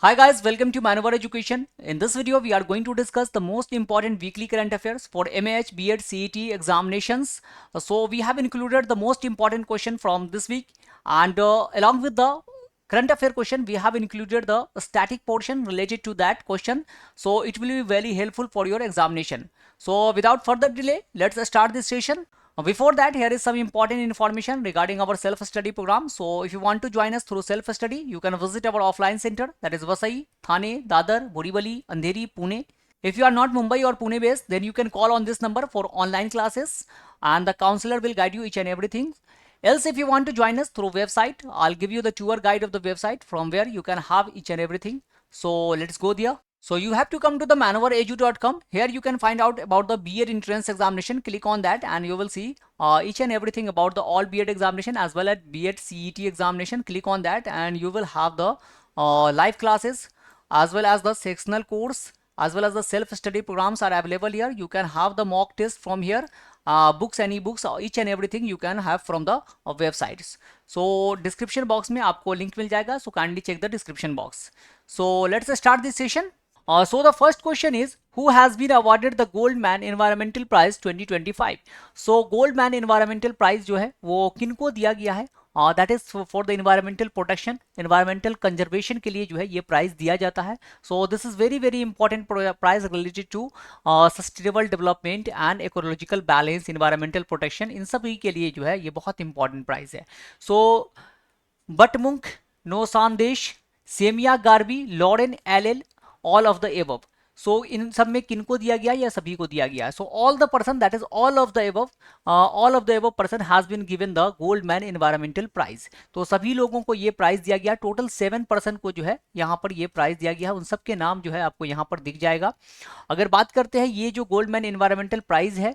Hi guys, welcome to Manoeuvre Education. In this video, we are going to discuss the most important weekly current affairs for MAH, B.Ed, CET examinations. So we have included the most important question from this week, and along with the current affair question, we have included the static portion related to that question. So it will be very helpful for your examination. So without further delay, let's start this session. Before that, here is some important information regarding our self-study program. So if you want to join us through self-study, you can visit our offline center, that is Vasai, Thane, Dadar, Borivali, Andheri, Pune. If you are not Mumbai or Pune based, then you can call on this number for online classes and the counselor will guide you each and everything. Else, if you want to join us through website, I'll give you the tour guide of the website from where you can have each and everything. So let's go there. So you have to come to the manoeuvreedu.com. Here you can find out about the B.Ed entrance examination. Click on that and you will see each and everything about the all B.Ed examination as well as B.Ed CET examination. Click on that and you will have the live classes as well as the sectional course as well as the self-study programs are available here. You can have the mock test from here. Books and e-books, each and everything you can have from the websites. So description box में आपको link मिल जाएगा. So kindly check the description box. So let's start this session. So the first question is, who has been awarded the Goldman Environmental Prize 2025? So Goldman Environmental Prize जो है वो किनको दिया गया है? That is for the environmental protection, environmental conservation के लिए जो है ये प्राइज दिया जाता है. So this is very important prize related to sustainable development and ecological balance, environmental protection. इन सभी के लिए जो है ये बहुत important प्राइज है. So बटमुंख, नो संदेश, सेमिया गार्बी, Lauren L all of the above. So इन सब में किनको दिया गया या सभी को दिया गया. So all the person, that is all of the above, all of the above person has been given the Goldman environmental prize. तो सभी लोगों को ये प्राइज दिया गया. टोटल 7 पर्सन को जो है यहाँ पर ये प्राइज दिया गया है. उन सबके नाम जो है आपको यहाँ पर दिख जाएगा. अगर बात करते हैं ये जो गोल्डमैन एनवायरमेंटल प्राइज है,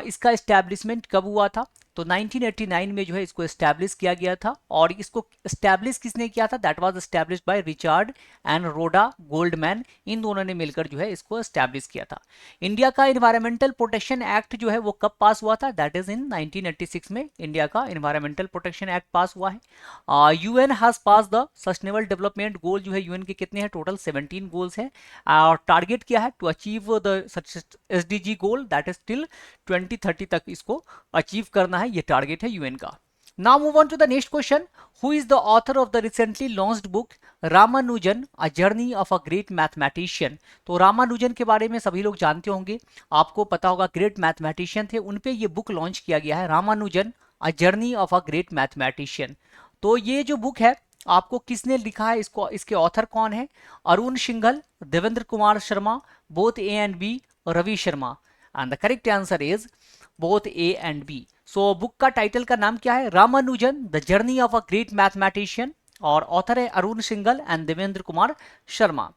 इसका एस्टैब्लिशमेंट कब हुआ था? तो 1989 में जो है इसको एस्टैब्लिश किया गया था. और इसको एस्टैब्लिश किसने किया था? That was established by Richard and Rhoda Goldman. इन दोनों ने मिलकर जो है इसको एस्टैब्लिश किया था. इंडिया का एनवायरमेंटल प्रोटेक्शन एक्ट जो है वो कब पास हुआ था? दैट इज इन 1986 में इंडिया का एनवायरमेंटल प्रोटेक्शन एक्ट पास हुआ है. UN has pass the sustainable development goal जो है यूएन के कितने हैं? टोटल 17 गोल्स हैं. और टारगेट क्या है? To achieve the SDG goal, that is till 2030 तक इसको अचीव करना है. ये टारगेट है यूएन का. Now move on to the next question. Who is the author of the recently launched book Ramanujan A Journey of a Great Mathematician? तो रामानुजन के बारे में सभी लोग जानते होंगे, आपको पता होगा ग्रेट मैथमेटिशियन थे, उन पे ये बुक लॉन्च किया गया है, Ramanujan A Journey of a Great Mathematician. तो ये जो बुक है आपको किसने लिखा है? इसको, इसके ऑथर कौन है? Arun Singhal, Devendra Kumar Sharma, both A and B, Ravi Sharma. And the correct answer is both A and B. So book का टाइटल का नाम क्या है? Ramanujan the journey of a great mathematician, और ऑथर है अरुण सिंघल एंड देवेंद्र कुमार शर्मा.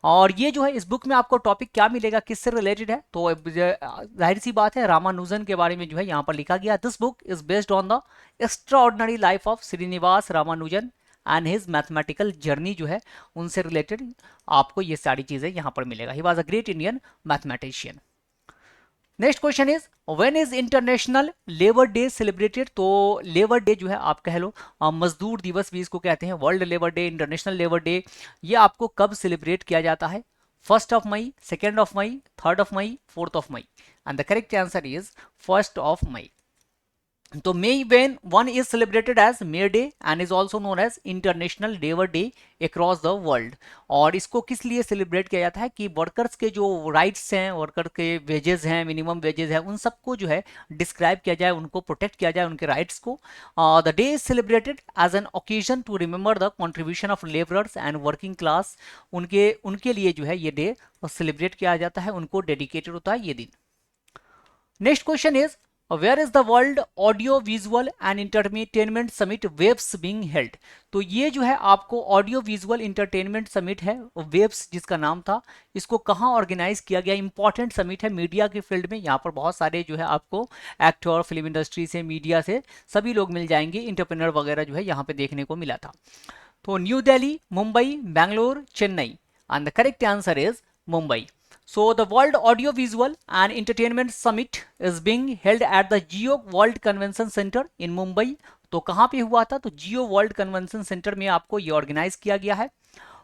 और ये जो है इस बुक में आपको टॉपिक क्या मिलेगा, किससे रिलेटेड है? तो जाहिर सी बात है रामानुजन के बारे में जो है यहाँ पर लिखा गया. This book is based on the extraordinary life of Srinivasa Ramanujan and his mathematical journey. जो है उनसे रिलेटेड आपको ये सारी चीजें यहाँ पर मिलेगा. He was a great Indian mathematician. Next question is, when is international labour day celebrated? तो लेबर डे जो है आप कह लो, मजदूर दिवस भी इसको कहते हैं, world labour day, international labour day, ये आपको कब सेलिब्रेट किया जाता है? 1 मई, 2 मई, 3 मई, 4 मई. And the correct answer is 1 मई. तो May when one is celebrated as May Day and is also known as international labour day across the world. और इसको किस लिए सेलिब्रेट किया जाता है? कि वर्कर्स के जो राइट्स हैं, वर्कर के वेजेस हैं, मिनिमम वेजेस हैं, उन सबको जो है डिस्क्राइब किया जाए, उनको प्रोटेक्ट किया जाए, उनके राइट्स को. The day is celebrated as an occasion to remember the contribution of labourers and working class. उनके लिए जो है ये डे सेलिब्रेट किया जाता है, उनको डेडिकेटेड होता है ये दिन. Next question is, where is the world audio visual and entertainment summit WAVES being held? तो ये जो है आपको ऑडियो विजुअल इंटरटेनमेंट समिट है, वेब्स जिसका नाम था, इसको कहाँ ऑर्गेनाइज किया गया? इंपॉर्टेंट समिट है मीडिया के फील्ड में. यहाँ पर बहुत सारे जो है आपको एक्टर, फिल्म इंडस्ट्री से, मीडिया से सभी लोग मिल जाएंगे. इंटरप्रेन्योर वगैरह जो है यहाँ पे देखने को मिला था. तो new Delhi, Mumbai, Bangalore, Chennai. And the correct answer is Mumbai. So the World Audiovisual and Entertainment Summit is being held at the Geo World Convention Center in Mumbai. तो कहाँ पे हुआ था? तो जियो वर्ल्ड कन्वेंशन सेंटर में आपको ये ऑर्गेनाइज किया गया है.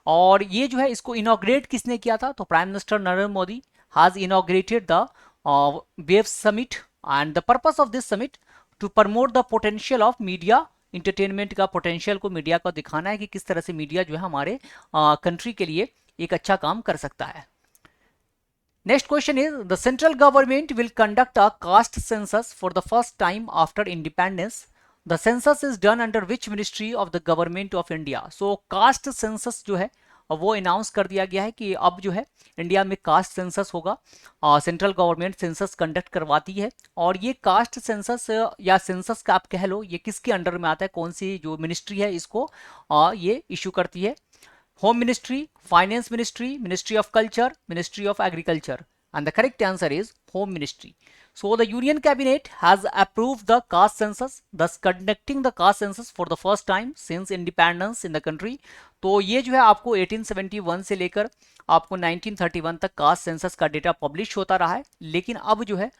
और ये जो है इसको इनॉग्रेट किसने किया था, तो prime minister Narendra Modi has inaugurated the wave summit and the purpose of this summit to promote the potential of media entertainment का पोटेंशियल को मीडिया को दिखाना है कि किस तरह से मीडिया जो है हमारे कंट्री के लिए एक अच्छा काम कर सकता है। Next question is, the central government will conduct a caste census for the first time after independence. The census is done under which ministry of the government of India? So caste census जो है वो announce कर दिया गया है कि अब जो है इंडिया में कास्ट सेंसस होगा। सेंट्रल गवर्नमेंट सेंसस कंडक्ट करवाती है और ये कास्ट सेंसस या सेंसस का आप कह लो ये किसके अंडर में आता है, कौन सी जो मिनिस्ट्री है इसको ये इशू करती है? Home Ministry, Finance Ministry, Ministry of Culture, Ministry of Agriculture, and the correct answer is Home Ministry. So the Union Cabinet has approved the caste census, thus conducting the caste census for the first time since independence in the country. तो ये जो है आपको 1871 से लेकर आपको 1931 तक caste census का डेटा पब्लिश होता रहा है, लेकिन अब जो है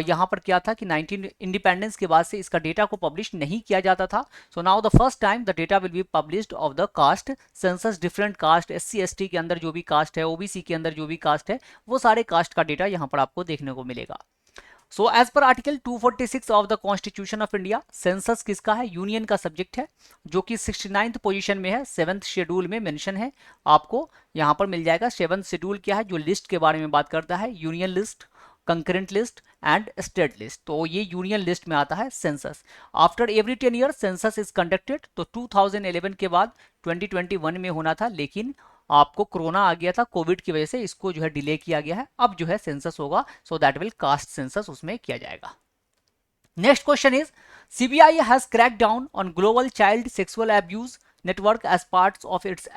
यहाँ पर क्या था कि 19 इंडिपेंडेंस के बाद से इसका डेटा को पब्लिश नहीं किया जाता था। So now the first time the data will be published of the caste census, different caste, SC ST के अंदर जो भी कास्ट है, OBC के अंदर जो भी कास्ट है, वो सारे कास्ट का डेटा यहाँ पर आपको देखने को मिलेगा। So as per article 246 of the constitution of India, census किसका है? यूनियन का सब्जेक्ट है, जो कि 69th पोजीशन में है, 7th शेड्यूल में मेंशन है, आपको यहाँ पर मिल जाएगा। 7th शेड्यूल क्या है? जो लिस्ट के बारे में बात करता है, union list, concurrent list and state list. तो ये यूनियन लिस्ट में आता है census. After every 10 year census is conducted. तो 2011 के बाद 2021 में होना था, लेकिन आपको कोरोना आ गया था, कोविड की वजह से इसको जो है डिले किया गया है। अब जो है सेंसस होगा, so that will caste census उसमें किया जाएगा। Next question is, CBI has crack down on global child sexual abuse network as parts of its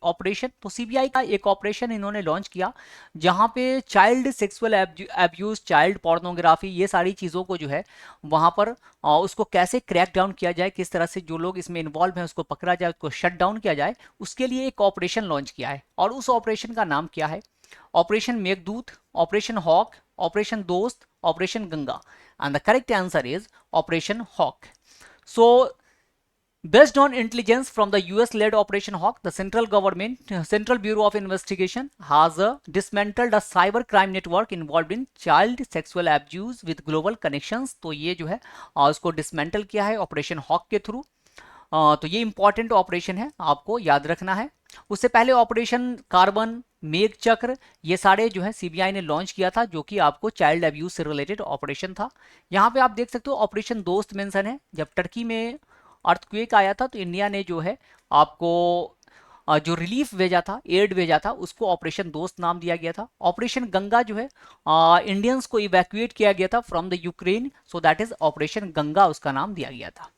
operation. तो CBI का एक ऑपरेशन इन्होंने लॉन्च किया जहां पे child sexual abuse, child pornography, ये सारी चीज़ों को जो है वहां पर उसको कैसे क्रैक डाउन किया जाए, किस तरह से जो लोग इसमें इन्वॉल्व हैं उसको पकड़ा जाए, उसको शट डाउन किया जाए, उसके लिए एक ऑपरेशन लॉन्च किया है। और उस ऑपरेशन का नाम क्या है? Operation Meghdoot, operation hawk, operation Dost, operation Ganga. And the correct answer is operation hawk. So based on intelligence from the US-led Operation Hawk, the Central Bureau of Investigation has dismantled a cyber crime network involved in child sexual abuse with global connections. तो ये जो है उसको dismantle किया है operation hoc के through. तो ये इंपॉर्टेंट ऑपरेशन है, आपको याद रखना है। उससे पहले ऑपरेशन कार्बन, मेघ चक्र, ये सारे जो है CBI ने लॉन्च किया था, जो कि आपको चाइल्ड अब्यूज से रिलेटेड ऑपरेशन था। यहाँ पे आप देख सकते हो ऑपरेशन दोस्त मेंशन है। जब टर्की में अर्थक्वेक आया था तो इंडिया ने जो है आपको जो रिलीफ भेजा था, एड भेजा था, उसको ऑपरेशन दोस्त नाम दिया गया था। ऑपरेशन गंगा जो है इंडियंस को इवैक्यूएट किया गया था from the Ukraine, so that is operation Ganga, उसका नाम दिया गया था।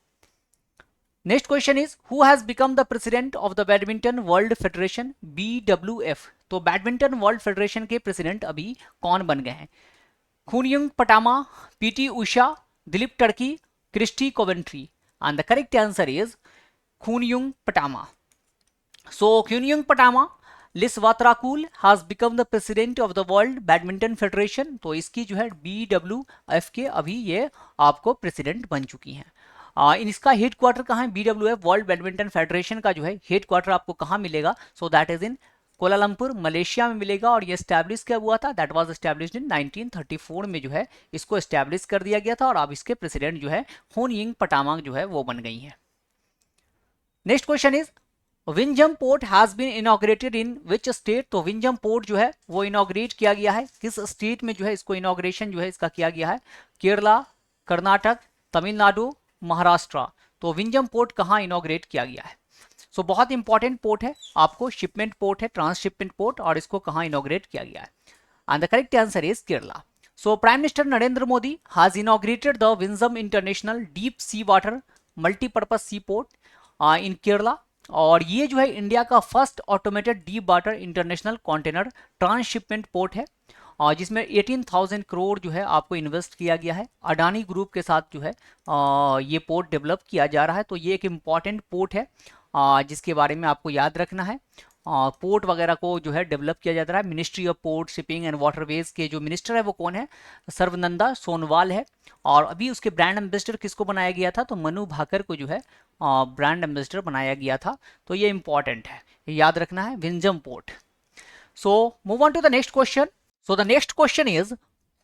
Next question is, who has become the president of the badminton world federation BWF। तो बैडमिंटन वर्ल्ड फेडरेशन के प्रेसिडेंट अभी कौन बन गए हैं? Khunying Patama, PT Usha, Dilip Tirkey, Kirsty Coventry. And the correct answer is Khunjung Patama. So Khunjung Patama Liswatrakul has become the president of the World Badminton Federation. तो इसकी जो है BWF के अभी ये आपको प्रेसिडेंट बन चुकी हैं। इसका हेड क्वार्टर कहाँ है? BWF वर्ल्ड बैडमिंटन फेडरेशन का जो है हेड क्वार्टर आपको कहाँ मिलेगा? सो that is in Kuala Lumpur, Malaysia में मिलेगा। और ये स्टैब्लिश क्या हुआ था? दैट वाज एस्टैब्लिश्ड इन 1934 में जो है इसको एस्टैब्लिश कर दिया गया था। और अब इसके प्रेसिडेंट जो है खुनयुंग पटामा जो है वो बन गई है। Next question is, Vizhinjam port has been inaugurated in which state. तो विंझम पोर्ट जो है वो इनॉग्रेट किया गया है, किस स्टेट में जो है इसको इनॉग्रेशन जो है इसका किया गया है? केरला, कर्नाटक, तमिलनाडु, महाराष्ट्र। तो विंझम पोर्ट कहाँ इनॉग्रेट किया गया है? सो बहुत इंपॉर्टेंट पोर्ट है, आपको शिपमेंट पोर्ट है, ट्रांसशिपमेंट पोर्ट, और इसको कहाँ इनॉग्रेट किया गया है? And the correct answer is Kerala. So prime minister Narendra Modi has inaugurated the Vizhinjam international deep sea water multipurpose sea port in Kerala. और ये जो है इंडिया का first automated deep water international container transshipment port है, और जिसमें 18,000 करोड़ जो है आपको इन्वेस्ट किया गया है। अडानी ग्रुप के साथ जो है ये पोर्ट डेवलप किया जा रहा है। तो ये एक इम्पॉर्टेंट पोर्ट है जिसके बारे में आपको याद रखना है। पोर्ट वगैरह को जो है डेवलप किया जाता है। Ministry of port shipping and waterways के जो मिनिस्टर है वो कौन है, सर्वनंदा सोनोवाल है। और अभी उसके ब्रांड एम्बेसडर किसको बनाया गया था, तो मनु भाकर को जो है ब्रांड एम्बेसडर बनाया गया था। तो ये इंपॉर्टेंट है, याद रखना है, विंजम port. So move on to the next question. So the next question is,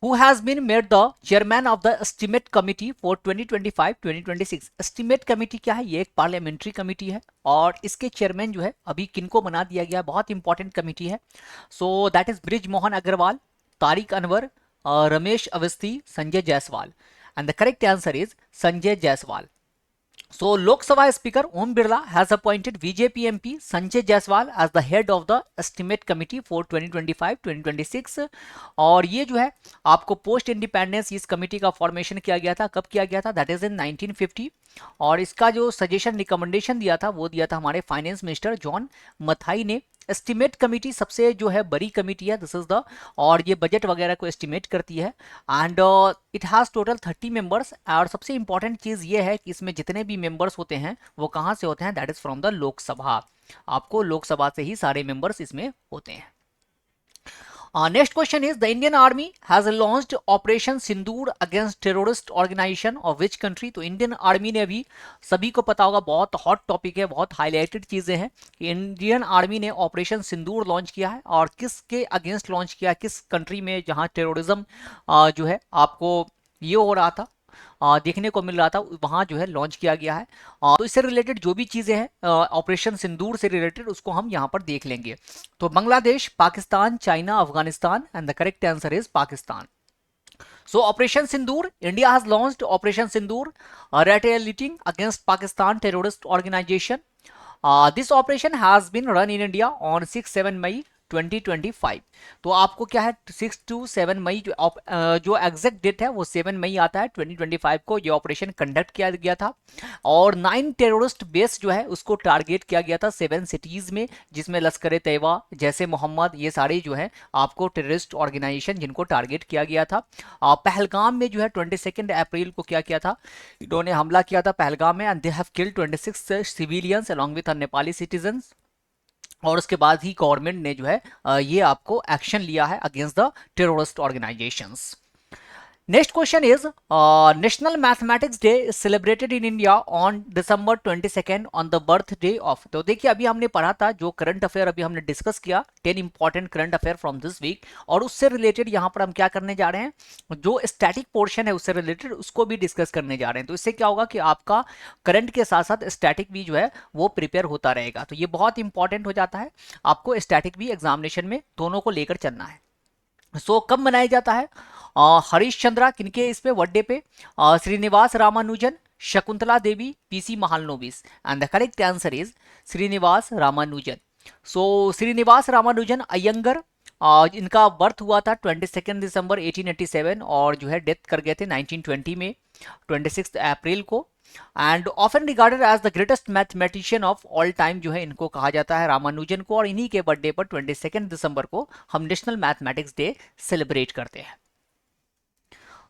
who has been made the chairman of the estimate committee for 2025-2026? estimate committee क्या है, ये एक पार्लियामेंट्री कमेटी है और इसके चेयरमैन जो है अभी किनको बना दिया गया, बहुत इंपॉर्टेंट कमेटी है। So that is Brij Mohan Agarwal, Tariq Anwar, Ramesh Awasthi, Sanjay Jaiswal. And the correct answer is Sanjay Jaiswal. So, Lok Sabha Speaker Om Birla has appointed BJP MP Sanjay Jaiswal as the head of the estimate committee for 2025-2026। और ये जो है आपको पोस्ट इंडिपेंडेंस इस committee का formation किया गया था, कब किया गया था, दैट इज इन 1950। और इसका जो सजेशन रिकमेंडेशन दिया था वो दिया था हमारे फाइनेंस मिनिस्टर जॉन मथाई ने। एस्टिमेट कमेटी सबसे जो है बड़ी कमेटी है, दिस इज द, और ये बजट वगैरह को एस्टिमेट करती है। And it has total 30 members. और सबसे इंपॉर्टेंट चीज़ ये है कि इसमें जितने भी मेंबर्स होते हैं वो कहाँ से होते हैं, that is from the Lok Sabha. आपको लोकसभा से ही सारे मेंबर्स इसमें होते हैं। Next question is, the Indian Army has launched Operation Sindoor against terrorist organization of which country? तो इंडियन आर्मी ने अभी, सभी को पता होगा, बहुत हॉट टॉपिक है, बहुत हाईलाइटेड चीजें हैं कि इंडियन आर्मी ने ऑपरेशन सिंदूर लॉन्च किया है और किसके अगेंस्ट लॉन्च किया है, किस कंट्री में जहां टेररिज्म जो है आपको ये हो रहा था, देखने को मिल रहा था, वहां जो है लॉन्च किया गया है। तो इससे रिलेटेड जो भी चीजें हैं ऑपरेशन सिंदूर से रिलेटेड उसको हम यहां पर देख लेंगे। तो Bangladesh, Pakistan, China, Afghanistan, and the correct answer is Pakistan. So Operation Sindoor, India has launched Operation Sindoor, retaliating against Pakistan terrorist organization. This operation has been run in India on 6-7 May 2025। तो आपको क्या है, 6 to 7 मई जो एग्जैक्ट डेट है वो 7 मई आता है 2025 को ये ऑपरेशन कंडक्ट किया गया था। और 9 टेररिस्ट बेस जो है उसको टारगेट किया गया था 7 सिटीज में, जिसमें लश्कर तैयबा, जैसे मोहम्मद, ये सारे जो है आपको टेररिस्ट ऑर्गेनाइजेशन जिनको टारगेट किया गया था। पहलगाम में जो है 22 अप्रैल को क्या किया था, इन्होंने हमला किया था पहलगाम में, and they have killed 26 civilians along with Nepali citizens. और उसके बाद ही गवर्नमेंट ने जो है ये आपको एक्शन लिया है against the terrorist organisations. Next question is, national mathematics day is celebrated in India on December 22 on the birth day of. तो देखिए अभी हमने पढ़ा था जो करंट अफेयर अभी हमने डिस्कस किया, 10 important current affair from this week, और उससे रिलेटेड यहाँ पर हम क्या करने जा रहे हैं, जो स्टैटिक पोर्शन है उससे रिलेटेड उसको भी डिस्कस करने जा रहे हैं। तो इससे क्या होगा कि आपका करंट के साथ साथ स्टैटिक भी जो है वो प्रिपेयर होता रहेगा। तो ये बहुत इंपॉर्टेंट हो जाता है, आपको स्टैटिक भी एग्जामिनेशन में दोनों को लेकर चलना है। सो कब मनाया जाता है, हरीश चंद्रा किनके इस पे बर्थडे पे, Srinivasa Ramanujan, Shakuntala Devi, PC Mahalanobis. And the correct answer is Srinivasa Ramanujan. So Srinivasa Ramanujan Iyengar, इनका बर्थ हुआ था 22 दिसंबर 1887 और जो है डेथ कर गए थे 1920 में 26 अप्रैल को। And often regarded as the greatest mathematician of all time जो है इनको कहा जाता है, रामानुजन को, और इन्हीं के बर्थडे पर 22 दिसंबर को हम नेशनल मैथमेटिक्स डे सेलिब्रेट करते हैं।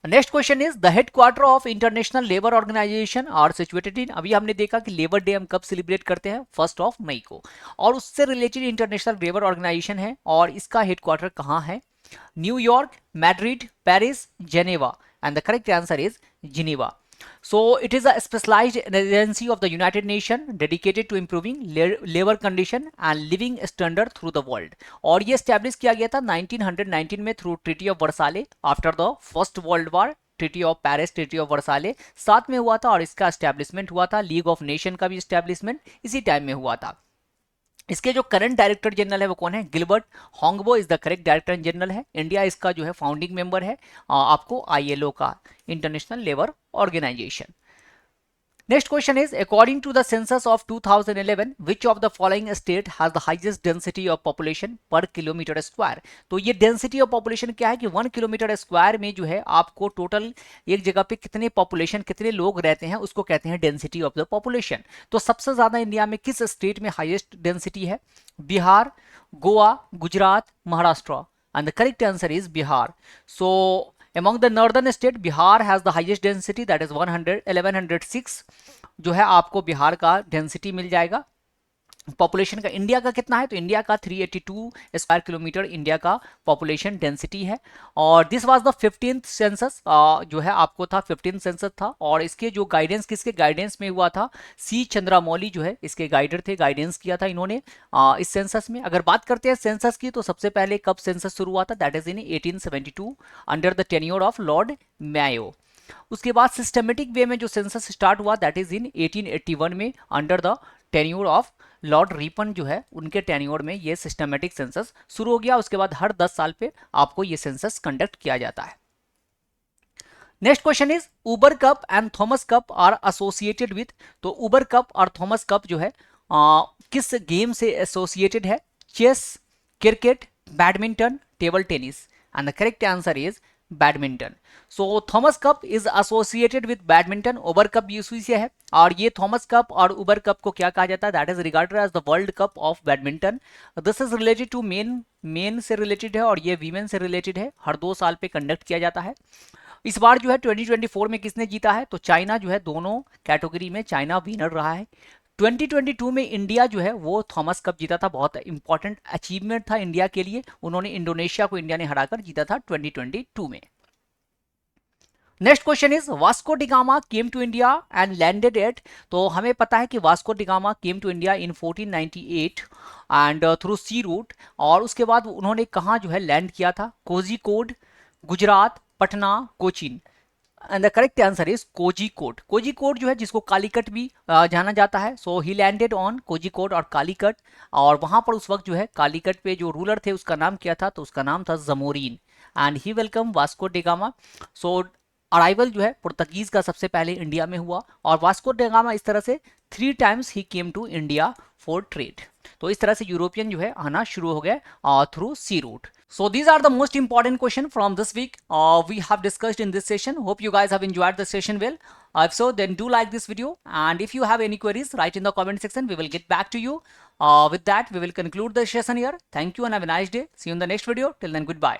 Next question is, the headquarter of International Labour Organisation are situated in. अभी हमने देखा कि लेबर डे हम कब सेलिब्रेट करते हैं, 1 मई को, और उससे रिलेटेड इंटरनेशनल लेबर ऑर्गेनाइजेशन है और इसका हेडक्वार्टर कहाँ है, New York, Madrid, Paris, Geneva. And the correct answer is Geneva. So it is a specialized agency of the United Nations dedicated to improving labor condition and living standard through the world। और ये establish किया गया था 1919 में through Treaty of Versailles after the First World War। Treaty of Paris, treaty of Versailles साथ में हुआ था और इसका एस्टेब्लिशमेंट हुआ था। लीग ऑफ नेशन का भी एस्टेब्लिशमेंट इसी टाइम में हुआ था। इसके जो करंट डायरेक्टर जनरल है वो कौन है, Gilbert Houngbo is the correct director general है। इंडिया इसका जो है फाउंडिंग मेंबर है आपको ILO का, International Labour Organisation. Next question is, according to the census of 2011 which of the following state has the highest density of population per kilometre square. तो ये density of population क्या है कि 1 kilometre square में जो है आपको टोटल एक जगह पे कितने पॉपुलेशन, कितने लोग रहते हैं उसको कहते हैं डेंसिटी ऑफ द पॉपुलेशन। तो सबसे ज्यादा इंडिया में किस स्टेट में हाईएस्ट डेंसिटी है, Bihar, Goa, Gujarat, Maharashtra. And the correct answer is Bihar. So among the northern state Bihar has the highest density, that is 1106 जो है आपको बिहार का डेंसिटी मिल जाएगा। पॉपुलेशन का इंडिया का कितना है, तो इंडिया का 382 स्क्वायर किलोमीटर इंडिया का पॉपुलेशन डेंसिटी है। और this was the 15th census, जो है आपको था 15th सेंसस था। और इसके जो गाइडेंस किसके गाइडेंस में हुआ था, सी चंद्रामौली जो है इसके गाइडर थे, गाइडेंस किया था इन्होंने इस सेंसस में। अगर बात करते हैं सेंसस की, तो सबसे पहले कब सेंसस शुरू हुआ था, that is in 1872 under the tenure of Lord Mayo. उसके बाद सिस्टमेटिक वे में जो सेंसस स्टार्ट हुआ दैट इज इन 1881 में under the tenure of Lord Ripon, जो है उनके टेन्योर में ये सिस्टमेटिक सेंसस शुरू हो गया। उसके बाद हर 10 साल पे आपको ये सेंसस कंडक्ट किया जाता है। Next question is Uber cup and Thomas cup are associated with, तो उबर कप और थॉमस कप जो है किस गेम से एसोसिएटेड है, chess, cricket, badminton, table tennis, and the correct answer is badminton. So Thomas cup is associated with badminton, Uber cup भी उसी से है। और ये थॉमस कप और उबर कप को क्या कहा जाता है, that is regarded as the world cup of badminton. This is related to men से रिलेटेड है और ये वीमेन से रिलेटेड है, हर 2 साल पे कंडक्ट किया जाता है। इस बार जो है 2024 में किसने जीता है, तो चाइना जो है, दोनों कैटेगरी में चाइना विनर रहा है। 2022 में इंडिया जो है वो थॉमस कप जीता था, बहुत इंपॉर्टेंट अचीवमेंट था इंडिया के लिए, उन्होंने इंडोनेशिया को इंडिया ने हराकर जीता था 2022 में। Next question is Vasco da Gama came to India and landed at, तो हमें पता है कि Vasco da Gama came to India in 1498 and through sea route. और उसके बाद उन्होंने कहाँ जो है लैंड किया था, Kozhikode, Gujarat, Patna, Cochin, and the correct answer is Kozhikode. Kozhikode जो है जिसको कालीकट भी जाना जाता है, सो ही लैंडेड ऑन कोझिकोड और कालीकट। और वहां पर उस वक्त जो है कालीकट पे जो रूलर थे उसका नाम क्या था, तो उसका नाम था Zamorin, and he welcome Vasco da Gama. So arrival जो है पुर्तगीज का सबसे पहले इंडिया में हुआ, और वास्को डिगामा इस तरह से 3 टाइम्स ही came to India for trade. तो इस तरह से यूरोपियन जो है आना शुरू हो गए through sea route. So these are the most important question from this week we have discussed in this session. Hope you guys have enjoyed the session well. If so, then do like this video, and if you have any queries, write in the comment section. We will get back to you. With that, we will conclude the session here. Thank you and have a nice day. See you in the next video. Till then, goodbye.